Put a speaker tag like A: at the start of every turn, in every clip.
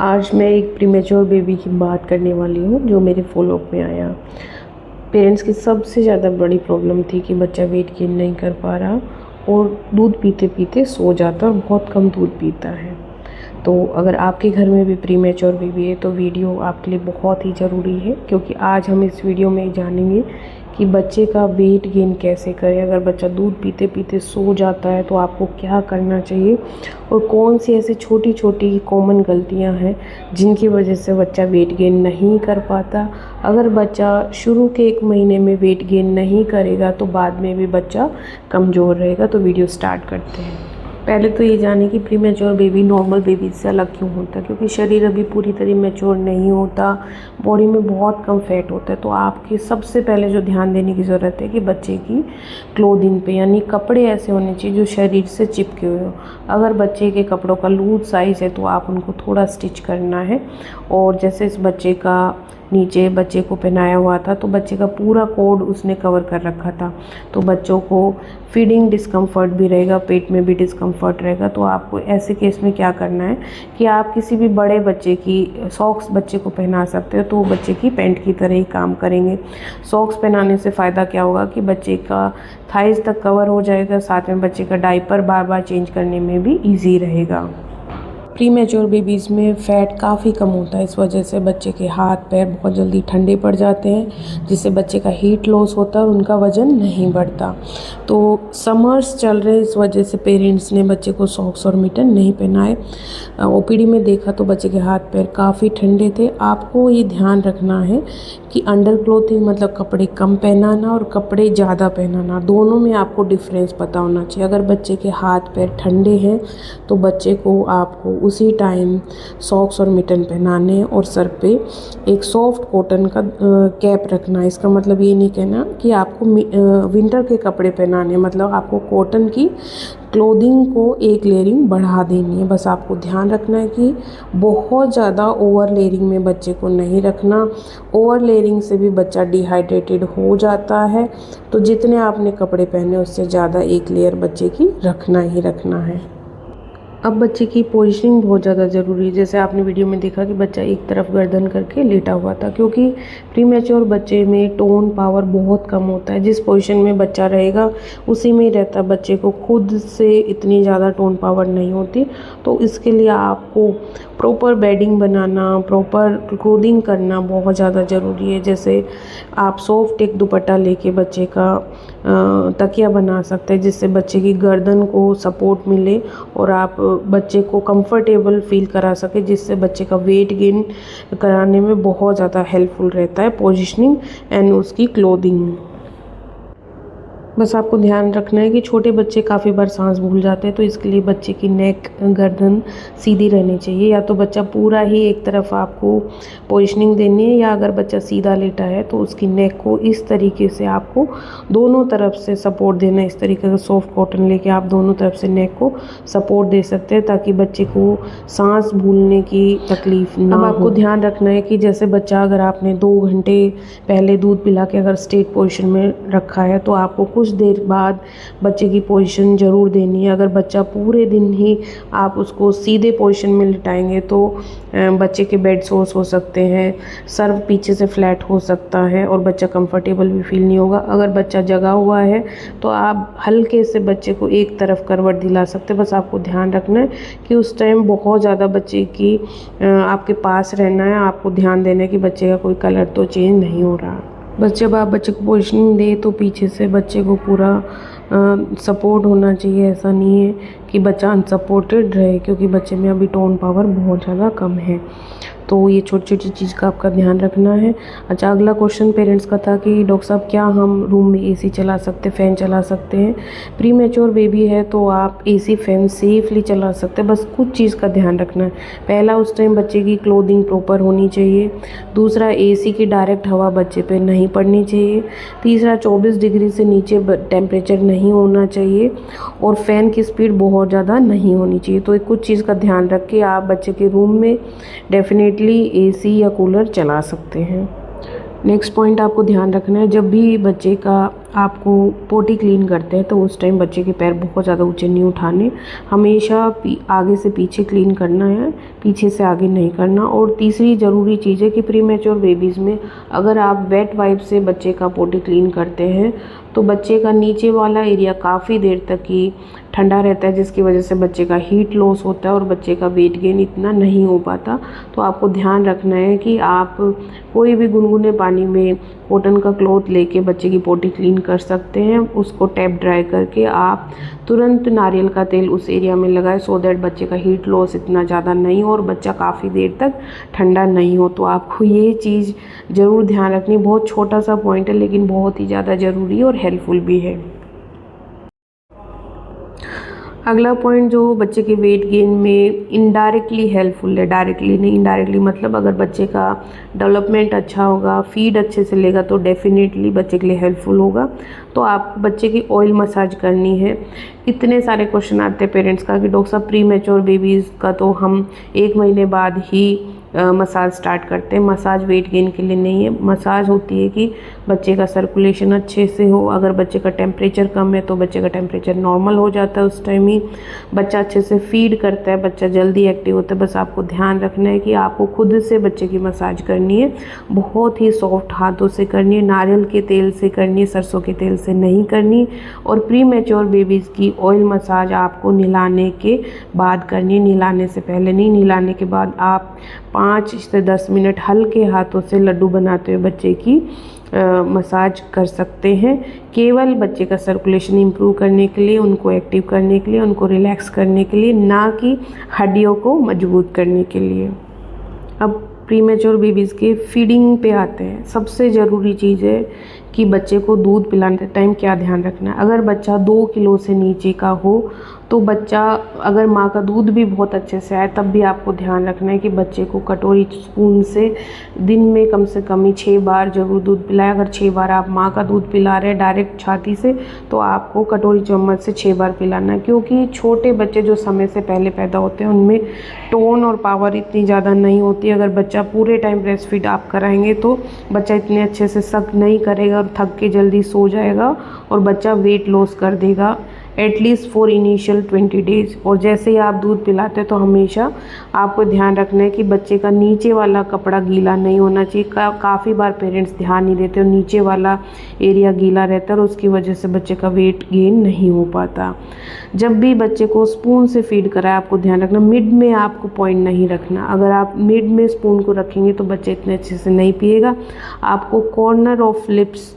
A: आज मैं एक प्रीमेच्योर बेबी की बात करने वाली हूँ जो मेरे फॉलोअप में आया। पेरेंट्स की सबसे ज़्यादा बड़ी प्रॉब्लम थी कि बच्चा वेट गेन नहीं कर पा रहा और दूध पीते पीते सो जाता है और बहुत कम दूध पीता है। तो अगर आपके घर में भी प्रीमेच्योर बेबी है तो वीडियो आपके लिए बहुत ही ज़रूरी है, क्योंकि आज हम इस वीडियो में जानेंगे कि बच्चे का वेट गेन कैसे करें। अगर बच्चा दूध पीते पीते सो जाता है तो आपको क्या करना चाहिए और कौन सी ऐसी छोटी छोटी कॉमन गलतियां हैं जिनकी वजह से बच्चा वेट गेन नहीं कर पाता। अगर बच्चा शुरू के 1 महीने में वेट गेन नहीं करेगा तो बाद में भी बच्चा कमज़ोर रहेगा। तो वीडियो स्टार्ट करते हैं। पहले तो ये जाने कि प्रीमेच्योर बेबी नॉर्मल बेबी से अलग क्यों होता है, क्योंकि शरीर अभी पूरी तरह मैच्योर नहीं होता, बॉडी में बहुत कम फैट होता है। तो आपके सबसे पहले जो ध्यान देने की ज़रूरत है कि बच्चे की क्लोथिंग पे, यानी कपड़े ऐसे होने चाहिए जो शरीर से चिपके हुए हो। अगर बच्चे के कपड़ों का लूज साइज़ है तो आप उनको थोड़ा स्टिच करना है। और जैसे इस बच्चे का नीचे बच्चे को पहनाया हुआ था तो बच्चे का पूरा कोड उसने कवर कर रखा था, तो बच्चों को फीडिंग डिस्कम्फर्ट भी रहेगा, पेट में भी डिस्कम्फर्ट रहेगा। तो आपको ऐसे केस में क्या करना है कि आप किसी भी बड़े बच्चे की सॉक्स बच्चे को पहना सकते हो, तो वो बच्चे की पैंट की तरह ही काम करेंगे। सॉक्स पहनाने से फ़ायदा क्या होगा कि बच्चे का थाइज़ तक कवर हो जाएगा, साथ में बच्चे का डायपर बार बार चेंज करने में भी ईजी रहेगा। प्रीमेच्योर बेबीज़ में फ़ैट काफ़ी कम होता है, इस वजह से बच्चे के हाथ पैर बहुत जल्दी ठंडे पड़ जाते हैं, जिससे बच्चे का हीट लॉस होता है और उनका वज़न नहीं बढ़ता। तो समर्स चल रहे हैं, इस वजह से पेरेंट्स ने बच्चे को सॉक्स और मिटन नहीं पहनाए। ओपीडी में देखा तो बच्चे के हाथ पैर काफ़ी ठंडे थे। आपको ये ध्यान रखना है कि अंडर क्लोथिंग मतलब कपड़े कम पहनाना और कपड़े ज़्यादा पहनाना, दोनों में आपको डिफरेंस पता होना चाहिए। अगर बच्चे के हाथ पैर ठंडे हैं तो बच्चे को आपको उसी टाइम सॉक्स और मिटन पहनाने हैं और सर पे एक सॉफ्ट कॉटन का कैप रखना है। इसका मतलब ये नहीं कहना कि आपको विंटर के कपड़े पहनाने हैं, मतलब आपको कॉटन की क्लोथिंग को एक लेयरिंग बढ़ा देनी है। बस आपको ध्यान रखना है कि बहुत ज़्यादा ओवर लेयरिंग में बच्चे को नहीं रखना। ओवर लेयरिंग से भी बच्चा डिहाइड्रेटेड हो जाता है। तो जितने आपने कपड़े पहने उससे ज़्यादा एक लेयर बच्चे की रखना ही रखना है। अब बच्चे की पोजीशनिंग बहुत ज़्यादा ज़रूरी है। जैसे आपने वीडियो में देखा कि बच्चा एक तरफ गर्दन करके लेटा हुआ था, क्योंकि प्रीमेच्योर बच्चे में टोन पावर बहुत कम होता है। जिस पोजीशन में बच्चा रहेगा उसी में ही रहता है, बच्चे को खुद से इतनी ज़्यादा टोन पावर नहीं होती। तो इसके लिए आपको प्रॉपर बेडिंग बनाना, प्रॉपर क्लोथिंग करना बहुत ज़्यादा ज़रूरी है। जैसे आप सॉफ्ट एक दुपट्टा लेके बच्चे का तकिया बना सकते हैं, जिससे बच्चे की गर्दन को सपोर्ट मिले और आप बच्चे को कंफर्टेबल फील करा सके, जिससे बच्चे का वेट गेन कराने में बहुत ज़्यादा हेल्पफुल रहता है पोजीशनिंग एंड उसकी क्लोथिंग। बस आपको ध्यान रखना है कि छोटे बच्चे काफ़ी बार सांस भूल जाते हैं, तो इसके लिए बच्चे की नेक गर्दन सीधी रहनी चाहिए। या तो बच्चा पूरा ही एक तरफ आपको पोजीशनिंग देनी है, या अगर बच्चा सीधा लेटा है तो उसकी नेक को इस तरीके से आपको दोनों तरफ से सपोर्ट देना है। इस तरीके का सॉफ्ट कॉटन लेके आप दोनों तरफ से नेक को सपोर्ट दे सकते हैं, ताकि बच्चे को सांस भूलने की तकलीफ़ ना हो। अब आपको ध्यान रखना है कि जैसे बच्चा अगर आपने 2 घंटे पहले दूध पिला के अगर स्ट्रेट पोजीशन में रखा है तो आपको कुछ देर बाद बच्चे की पोजीशन ज़रूर देनी है। अगर बच्चा पूरे दिन ही आप उसको सीधे पोजीशन में लिटाएंगे तो बच्चे के बेड सोर्स हो सकते हैं, सर पीछे से फ्लैट हो सकता है और बच्चा कंफर्टेबल भी फील नहीं होगा। अगर बच्चा जगा हुआ है तो आप हल्के से बच्चे को एक तरफ करवट दिला सकते हैं। बस आपको ध्यान रखना है कि उस टाइम बहुत ज़्यादा बच्चे की आपके पास रहना है। आपको ध्यान देना है कि बच्चे का कोई कलर तो चेंज नहीं हो रहा। बस जब आप बच्चे को पोजीशनिंग दें तो पीछे से बच्चे को पूरा सपोर्ट होना चाहिए। ऐसा नहीं है कि बच्चा अनसपोर्टेड रहे, क्योंकि बच्चे में अभी टोन पावर बहुत ज़्यादा कम है। तो ये छोटी छोटी चीज़ का आपका ध्यान रखना है। अच्छा, अगला क्वेश्चन पेरेंट्स का था कि डॉक्टर साहब क्या हम रूम में एसी चला सकते, फ़ैन चला सकते हैं? प्रीमेच्योर बेबी है तो आप एसी फैन सेफली चला सकते हैं। बस कुछ चीज़ का ध्यान रखना है। पहला, उस टाइम बच्चे की क्लोथिंग प्रॉपर होनी चाहिए। दूसरा, एसी की डायरेक्ट हवा बच्चे पे नहीं पड़नी चाहिए। तीसरा, 24 डिग्री से नीचे टेम्परेचर नहीं होना चाहिए और फ़ैन की स्पीड बहुत ज़्यादा नहीं होनी चाहिए। तो कुछ चीज़ का ध्यान रख के आप बच्चे के रूम में डेफिनेटली एसी या कूलर चला सकते हैं। नेक्स्ट पॉइंट आपको ध्यान रखना है, जब भी बच्चे का आपको पोटी क्लीन करते हैं तो उस टाइम बच्चे के पैर बहुत ज़्यादा ऊंचे नहीं उठाने, हमेशा आगे से पीछे क्लीन करना है, पीछे से आगे नहीं करना। और तीसरी ज़रूरी चीज़ है कि प्री मैच्योर बेबीज़ में अगर आप वेट वाइप से बच्चे का पोटी क्लीन करते हैं तो बच्चे का नीचे वाला एरिया काफ़ी देर तक ही ठंडा रहता है, जिसकी वजह से बच्चे का हीट लॉस होता है और बच्चे का वेट गेन इतना नहीं हो पाता। तो आपको ध्यान रखना है कि आप कोई भी गुनगुने पानी में कॉटन का क्लॉथ लेके बच्चे की पोटी क्लीन कर सकते हैं। उसको टैप ड्राई करके आप तुरंत नारियल का तेल उस एरिया में लगाएं, सो दैट बच्चे का हीट लॉस इतना ज़्यादा नहीं हो और बच्चा काफ़ी देर तक ठंडा नहीं हो। तो आपको ये चीज़ ज़रूर ध्यान रखनी। बहुत छोटा सा पॉइंट है लेकिन बहुत ही ज़्यादा ज़रूरी और हेल्पफुल भी है। अगला पॉइंट जो बच्चे के वेट गेन में इनडायरेक्टली हेल्पफुल है, डायरेक्टली नहीं, इनडायरेक्टली मतलब अगर बच्चे का डेवलपमेंट अच्छा होगा, फीड अच्छे से लेगा तो डेफिनेटली बच्चे के लिए हेल्पफुल होगा। तो आप बच्चे की ऑयल मसाज करनी है। इतने सारे क्वेश्चन आते हैं पेरेंट्स का कि डॉक्टर साहब प्री मैच्योर बेबीज़ का तो हम 1 महीने बाद ही मसाज स्टार्ट करते हैं। मसाज वेट गेन के लिए नहीं है, मसाज होती है कि बच्चे का सर्कुलेशन अच्छे से हो। अगर बच्चे का टेम्परेचर कम है तो बच्चे का टेम्परेचर नॉर्मल हो जाता है, उस टाइम ही बच्चा अच्छे से फीड करता है, बच्चा जल्दी एक्टिव होता है। बस आपको ध्यान रखना है कि आपको खुद से बच्चे की मसाज करनी है, बहुत ही सॉफ्ट हाथों से करनी है, नारियल के तेल से करनी है, सरसों के तेल से नहीं करनी। और प्री मैच्योर बेबीज़ की ऑयल मसाज आपको नहलाने के बाद करनी है, नहलाने से पहले नहीं। नहलाने के बाद आप 5 से 10 मिनट हल्के हाथों से लड्डू बनाते हुए बच्चे की मसाज कर सकते हैं, केवल बच्चे का सर्कुलेशन इम्प्रूव करने के लिए, उनको एक्टिव करने के लिए, उनको रिलैक्स करने के लिए, ना कि हड्डियों को मजबूत करने के लिए। अब प्री मैच्योर बेबीज़ के फीडिंग पे आते हैं। सबसे ज़रूरी चीज़ है कि बच्चे को दूध पिलाने टाइम क्या ध्यान रखना है। अगर बच्चा 2 किलो से नीचे का हो तो बच्चा, अगर माँ का दूध भी बहुत अच्छे से आए तब भी आपको ध्यान रखना है कि बच्चे को कटोरी स्पून से दिन में कम से कम ही 6 बार ज़रूर दूध पिलाएं। अगर 6 बार आप माँ का दूध पिला रहे हैं डायरेक्ट छाती से तो आपको कटोरी चम्मच से 6 बार पिलाना है, क्योंकि छोटे बच्चे जो समय से पहले पैदा होते हैं उनमें टोन और पावर इतनी ज़्यादा नहीं होती। अगर बच्चा पूरे टाइम ब्रेस्ट फीड आप कराएंगे तो बच्चा इतने अच्छे से सक नहीं करेगा और थक के जल्दी सो जाएगा और बच्चा वेट लॉस कर देगा एटलीस्ट फॉर इनिशियल 20 डेज़। और जैसे ही आप दूध पिलाते हैं तो हमेशा आपको ध्यान रखना है कि बच्चे का नीचे वाला कपड़ा गीला नहीं होना चाहिए। काफ़ी बार पेरेंट्स ध्यान नहीं देते और नीचे वाला एरिया गीला रहता है और उसकी वजह से बच्चे का वेट गेन नहीं हो पाता। जब भी बच्चे को स्पून से फीड कराए आपको ध्यान रखना, मिड में आपको पॉइंट नहीं रखना। अगर आप मिड में स्पून को रखेंगे तो बच्चे इतने अच्छे से नहीं पिएगा। आपको कॉर्नर ऑफ लिप्स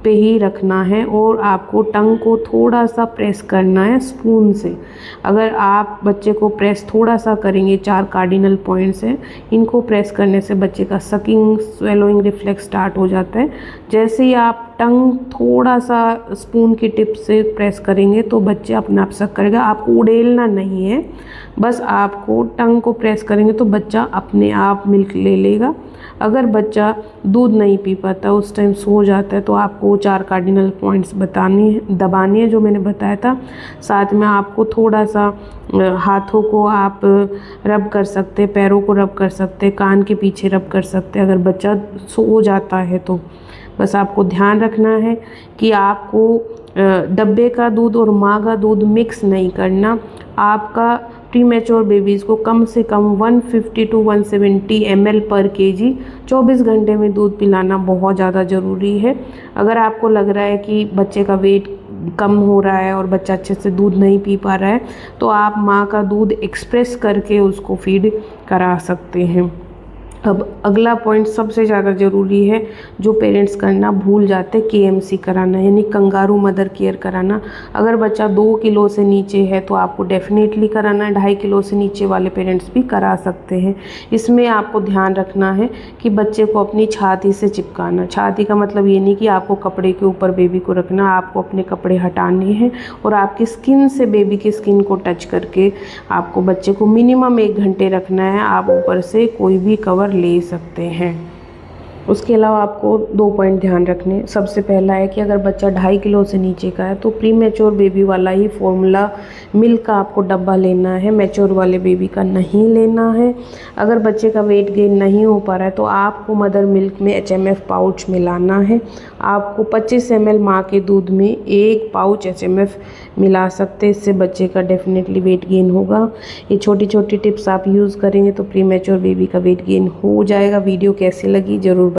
A: पे ही रखना है और आपको टंग को थोड़ा सा प्रेस करना है स्पून से। अगर आप बच्चे को प्रेस थोड़ा सा करेंगे, 4 कार्डिनल पॉइंट्स हैं, इनको प्रेस करने से बच्चे का सकिंग स्वेलोइंग रिफ्लेक्स स्टार्ट हो जाता है। जैसे ही आप टंग थोड़ा सा स्पून की टिप से प्रेस करेंगे तो बच्चे अपने आप सक करेगा। आपको उड़ेलना नहीं है, बस आपको टंग को प्रेस करेंगे तो बच्चा अपने आप मिल्क ले लेगा। अगर बच्चा दूध नहीं पी पाता, उस टाइम सो जाता है, तो आपको 4 कार्डिनल पॉइंट्स दबानी है जो मैंने बताया था। साथ में आपको थोड़ा सा हाथों को आप रब कर सकते हैं, पैरों को रब कर सकते हैं, कान के पीछे रब कर सकते हैं अगर बच्चा सो जाता है तो। बस आपको ध्यान रखना है कि आपको डब्बे का दूध और माँ का दूध मिक्स नहीं करना। आपका प्री मैच्योर बेबीज़ को कम से कम 150 to 170 ml पर केजी 24 घंटे में दूध पिलाना बहुत ज़्यादा ज़रूरी है। अगर आपको लग रहा है कि बच्चे का वेट कम हो रहा है और बच्चा अच्छे से दूध नहीं पी पा रहा है तो आप माँ का दूध एक्सप्रेस करके उसको फीड करा सकते हैं। अब अगला पॉइंट सबसे ज़्यादा ज़रूरी है जो पेरेंट्स करना भूल जाते, KMC कराना, यानी कंगारू मदर केयर कराना। अगर बच्चा 2 किलो से नीचे है तो आपको डेफिनेटली कराना है। 2.5 किलो से नीचे वाले पेरेंट्स भी करा सकते हैं। इसमें आपको ध्यान रखना है कि बच्चे को अपनी छाती से चिपकाना। छाती का मतलब ये नहीं कि आपको कपड़े के ऊपर बेबी को रखना, आपको अपने कपड़े हटाने हैं और आपकी स्किन से बेबी की स्किन को टच करके आपको बच्चे को मिनिमम 1 घंटे रखना है। आप ऊपर से कोई भी कवर ले सकते हैं। उसके अलावा आपको 2 पॉइंट ध्यान रखने। सबसे पहला है कि अगर बच्चा 2.5 किलो से नीचे का है तो प्री मैच्योर बेबी वाला ही फॉर्मूला मिल्क का आपको डब्बा लेना है, मैच्योर वाले बेबी का नहीं लेना है। अगर बच्चे का वेट गेन नहीं हो पा रहा है तो आपको मदर मिल्क में HMF पाउच मिलाना है। आपको 25 ml माँ के दूध में 1 पाउच HMF मिला सकते हैं, इससे बच्चे का डेफिनेटली वेट गेन होगा। ये छोटी छोटी टिप्स आप यूज़ करेंगे तो प्री मैच्योर बेबी का वेट गेन हो जाएगा। वीडियो कैसी लगी ज़रूर